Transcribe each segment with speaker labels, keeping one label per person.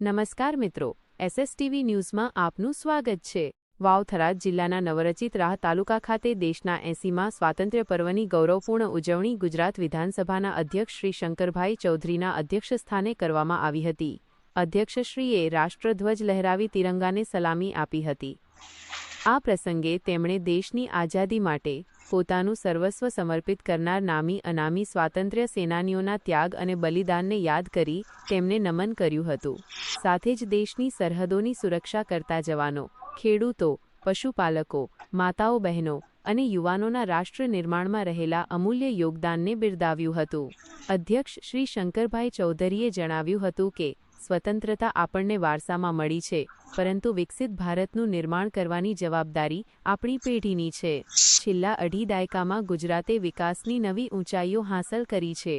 Speaker 1: નમસ્કાર મિત્રો, એસએસટીવી ન્યૂઝમાં આપનું સ્વાગત છે। વાવ થરાદ જિલ્લાના નવરચિત રાહ તાલુકા ખાતે દેશના 80મા સ્વાતંત્ર્ય પર્વની ગૌરવપૂર્ણ ઉજવણી ગુજરાત વિધાનસભાના અધ્યક્ષ શ્રી શંકરભાઈ ચૌધરીના અધ્યક્ષસ્થાને કરવામાં આવી હતી। અધ્યક્ષશ્રીએ રાષ્ટ્રધ્વજ લહેરાવી તિરંગાને સલામી આપી હતી। આ પ્રસંગે તેમણે દેશની આઝાદી માટે પોતાનું સર્વસ્વ સમર્પિત કરનાર નામી અનામી સ્વાતંત્ર્ય સેનાનીઓના ત્યાગ અને બલિદાનને યાદ કરી તેમને નમન કર્યું હતું। સાથે જ દેશની સરહદોની સુરક્ષા કરતા જવાનો, ખેડૂતો, પશુપાલકો, માતાઓ બહેનો અને યુવાનોના રાષ્ટ્ર નિર્માણમાં રહેલા અમૂલ્ય યોગદાનને બિરદાવ્યું હતું। અધ્યક્ષ શ્રી શંકરભાઈ ચૌધરીએ જણાવ્યું હતું કે સ્વતંત્રતા આપણને વારસામાં મળી છે, પરંતુ વિકસિત ભારતનું નિર્માણ કરવાની જવાબદારી આપણી પેઢીની છે। છેલ્લા અઢી દાયકામાં ગુજરાતે વિકાસની નવી ઊંચાઈઓ હાંસલ કરી છે।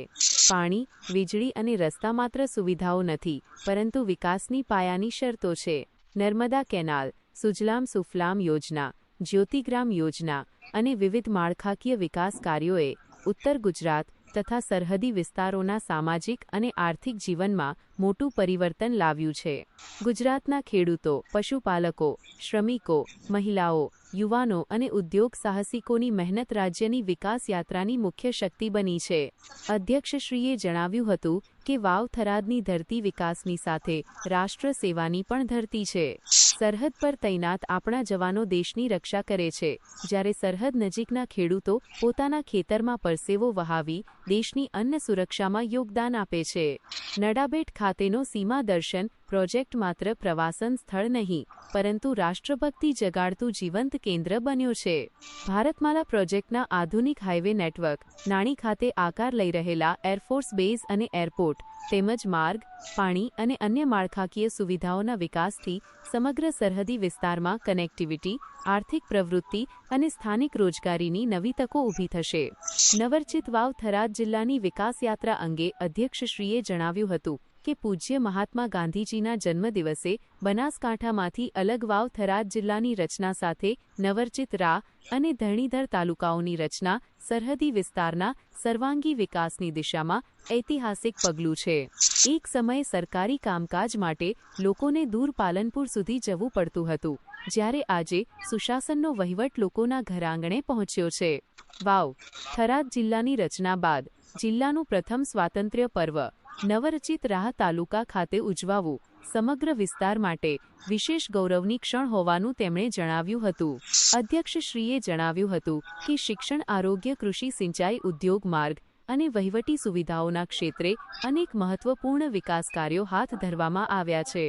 Speaker 1: પાણી, વીજળી અને રસ્તા માત્ર સુવિધાઓ નથી, પરંતુ વિકાસની પાયાની શરતો છે। નર્મદા કેનાલ, સુજલામ સુફલામ યોજના, જ્યોતિગ્રામ યોજના અને વિવિધ માળખાકીય વિકાસ કાર્યોએ ઉત્તર ગુજરાત તથા સરહદી વિસ્તારોના સામાજિક અને આર્થિક જીવનમાં મોટું પરિવર્તન લાવ્યું છે। ગુજરાતના ખેડૂતો, પશુપાલકો, શ્રમિકો, મહિલાઓ, યુવાનો અને ઉદ્યોગ સાહસિકોની મહેનત રાજ્યની વિકાસ યાત્રાની મુખ્ય શક્તિ બની છે। અધ્યક્ષશ્રીએ જણાવ્યું હતું કે વાવ થરાદની ધરતી વિકાસની સાથે રાષ્ટ્ર સેવાની પણ ધરતી છે। સરહદ પર તૈનાત આપણા જવાનો દેશની રક્ષા કરે છે, જ્યારે સરહદ નજીકના ખેડૂતો પોતાના ખેતરમાં પરસેવો વહાવી દેશની અન્ન સુરક્ષામાં યોગદાન આપે છે। નડાબેટ ખાતેનો સીમા દર્શન પ્રોજેક્ટ માત્ર પ્રવાસન સ્થળ નહીં, પરંતુ રાષ્ટ્રભક્તિ જગાડતું જીવંત કેન્દ્ર બન્યો છે। ભારતમાલા પ્રોજેક્ટના આધુનિક હાઇવે નેટવર્ક, નાણી ખાતે આકાર લઈ રહેલા એરફોર્સ બેઝ અને એરપોર્ટ, તેમજ માર્ગ, પાણી અને અન્ય માળખાકીય સુવિધાઓના વિકાસથી સમગ્ર સરહદી વિસ્તારમાં કનેક્ટિવિટી, આર્થિક પ્રવૃત્તિ અને સ્થાનિક રોજગારીની નવી તકો ઊભી થશે। નવરચિત વાવ થરાદ જિલ્લાની વિકાસ યાત્રા અંગે અધ્યક્ષશ્રીએ જણાવ્યું હતું કે પૂજ્ય મહાત્મા ગાંધીજીના જન્મદિવસે બનાસકાંઠામાંથી અલગ વાવ થરાદ જિલ્લાની રચના સાથે નવરચિત રાહ અને ધરણીધર તાલુકાઓની રચના સરહદી વિસ્તારના સર્વાંગી વિકાસની દિશામાં ઐતિહાસિક પગલું છે। એક સમયે સરકારી કામકાજ માટે લોકોને દૂર પાલનપુર સુધી જવું પડતું હતું, જ્યારે આજે સુશાસનનો વહીવટ લોકોના ઘરઆંગણે પહોંચ્યો છે। વાવ થરાદ જિલ્લાની રચના બાદ જિલ્લાનું પ્રથમ સ્વાતંત્ર્ય પર્વ નવરચિત રાહ તાલુકા ખાતે ઉજવાવું સમગ્ર વિસ્તાર માટે વિશેષ ગૌરવની ક્ષણ હોવાનું તેમણે જણાવ્યું હતું। અધ્યક્ષશ્રીએ જણાવ્યું હતું કે શિક્ષણ, આરોગ્ય, કૃષિ, સિંચાઈ, ઉદ્યોગ, માર્ગ અને વહીવટી સુવિધાઓના ક્ષેત્રે અનેક મહત્વપૂર્ણ વિકાસ કાર્યો હાથ ધરવામાં આવ્યા છે।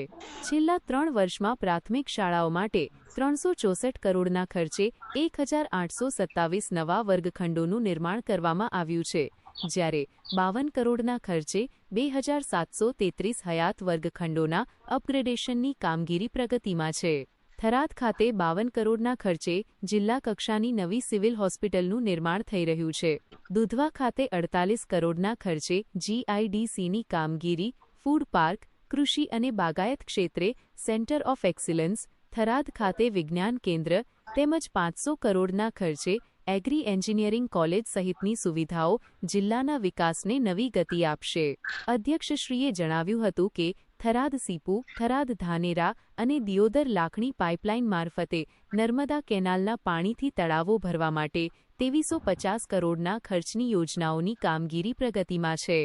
Speaker 1: છેલ્લા 3 વર્ષમાં પ્રાથમિક શાળાઓ માટે 364 કરોડના ખર્ચે 1827 નવા વર્ગખંડોનું નિર્માણ કરવામાં આવ્યું છે, જ્યારે 52 કરોડના ખર્ચે 2733 હયાત વર્ગખંડોના અપગ્રેડેશનની કામગીરી પ્રગતિમાં છે। થરાદ ખાતે 52 કરોડના ખર્ચે જિલ્લા કક્ષાની નવી સિવિલ હોસ્પિટલનું નિર્માણ થઈ રહ્યું છે। દુધવા ખાતે 48 કરોડના ખર્ચે જીઆઈડીસીની કામગીરી, ફૂડ પાર્ક, કૃષિ અને બાગાયત ક્ષેત્રે સેન્ટર ઓફ એક્સિલન્સ, થરાદ ખાતે વિજ્ઞાન કેન્દ્ર તેમજ 500 કરોડના ખર્ચે એગ્રી એન્જિનિયરિંગ કોલેજ સહિતની સુવિધાઓ જિલ્લાના વિકાસને નવી ગતિ આપશે। અધ્યક્ષશ્રીએ જણાવ્યું હતું કે થરાદ સીપુ, થરાદ ધાનેરા અને દિયોદર લાખણી પાઇપલાઇન મારફતે નર્મદા કેનાલના પાણીથી તળાવો ભરવા માટે 2350 કરોડના ખર્ચની યોજનાઓની કામગીરી પ્રગતિમાં છે।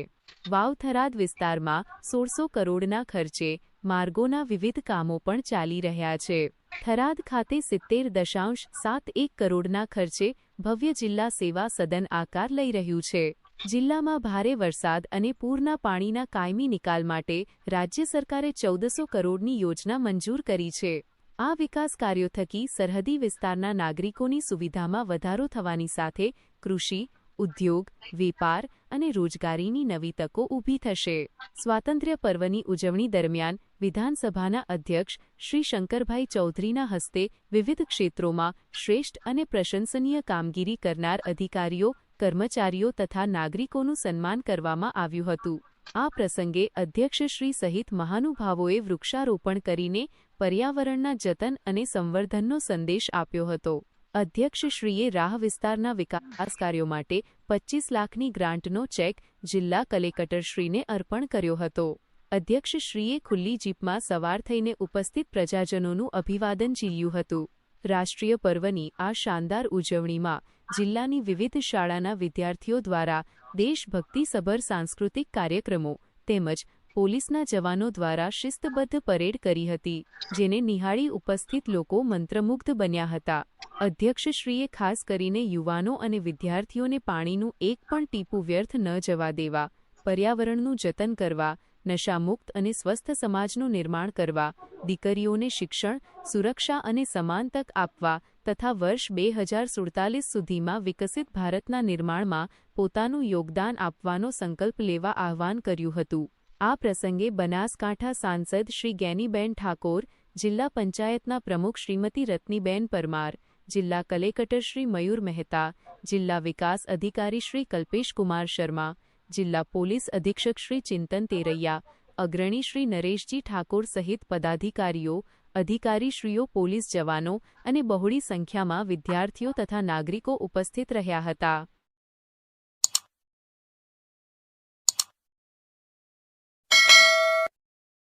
Speaker 1: વાવ થરાદ વિસ્તારમાં 1600 કરોડના ખર્ચે માર્ગોના વિવિધ કામો પણ ચાલી રહ્યા છે। થરાદ ખાતે 70.71 કરોડના ખર્ચે ભવ્ય જિલ્લા સેવા સદન આકાર લઈ રહ્યું છે। જિલ્લામાં ભારે વરસાદ અને પૂરના પાણીના કાયમી નિકાલ માટે રાજ્ય સરકારે 1400 કરોડની યોજના મંજૂર કરી છે। આ વિકાસ કાર્યો થકી સરહદી વિસ્તારના નાગરિકોની સુવિધામાં વધારો થવાની સાથે કૃષિ, ઉદ્યોગ, વેપાર અને રોજગારીની નવી તકો ઊભી થશે। સ્વાતંત્ર્ય પર્વની ઉજવણી દરમિયાન વિધાનસભાના અધ્યક્ષ શ્રી શંકરભાઈ ચૌધરીના હસ્તે વિવિધ ક્ષેત્રોમાં શ્રેષ્ઠ અને પ્રશંસનીય કામગીરી કરનાર અધિકારીઓ, કર્મચારીઓ તથા નાગરિકોનું સન્માન કરવામાં આવ્યું હતું। આ પ્રસંગે અધ્યક્ષશ્રી સહિત મહાનુભાવોએ વૃક્ષારોપણ કરીને પર્યાવરણના જતન અને સંવર્ધનનો સંદેશ આપ્યો હતો। અધ્યક્ષશ્રીએ રાહ વિસ્તારના વિકાસ કાર્યો માટે 25 લાખની ગ્રાન્ટનો ચેક જિલ્લા કલેક્ટરશ્રીને અર્પણ કર્યો હતો। અધ્યક્ષશ્રીએ ખુલ્લી જીપમાં સવાર થઈને ઉપસ્થિત પ્રજાજનોનું અભિવાદન ઝીલ્યું હતું. રાષ્ટ્રીય પર્વની આ શાનદાર ઉજવણીમાં જિલ્લાની વિવિધ શાળાના વિદ્યાર્થીઓ દ્વારા દેશભક્તિસભર સાંસ્કૃતિક કાર્યક્રમો તેમજ પોલીસના જવાનો દ્વારા શિસ્તબદ્ધ પરેડ કરી હતી, જેને નિહાળી ઉપસ્થિત લોકો મંત્રમુગ્ધ બન્યા હતા. અધ્યક્ષશ્રીએ ખાસ કરીને યુવાનો અને વિદ્યાર્થીઓને પાણીનું એક પણ ટીપું વ્યર્થ ન જવા દેવા, પર્યાવરણનું જતન કરવા, નશામુક્ત અને સ્વસ્થ સમાજનું નિર્માણ કરવા, દીકરીઓને શિક્ષણ, સુરક્ષા અને સમાન તક આપવા તથા વર્ષ 2047 સુધીમાં વિકસિત ભારતના નિર્માણમાં પોતાનું યોગદાન આપવાનો સંકલ્પ લેવા આહ્વાન કર્યું હતું. આ પ્રસંગે બનાસકાંઠા સાંસદ શ્રી ગેનીબેન ઠાકોર, જિલ્લા પંચાયતના પ્રમુખ શ્રીમતી રત્નીબેન પરમાર, જિલ્લા કલેક્ટર શ્રી મયુર મહેતા, જિલ્લા વિકાસ અધિકારી શ્રી કલ્પેશકુમાર શર્મા, જિલ્લા પોલીસ અધિક્ષક શ્રી ચિંતન તેરૈયા, અગ્રણી શ્રી નરેશજી ઠાકોર સહિત પદાધિકારીઓ, અધિકારીશ્રીઓ, પોલીસ જવાનો અને બહોળી સંખ્યામાં વિદ્યાર્થીઓ તથા નાગરિકો ઉપસ્થિત રહ્યા હતા.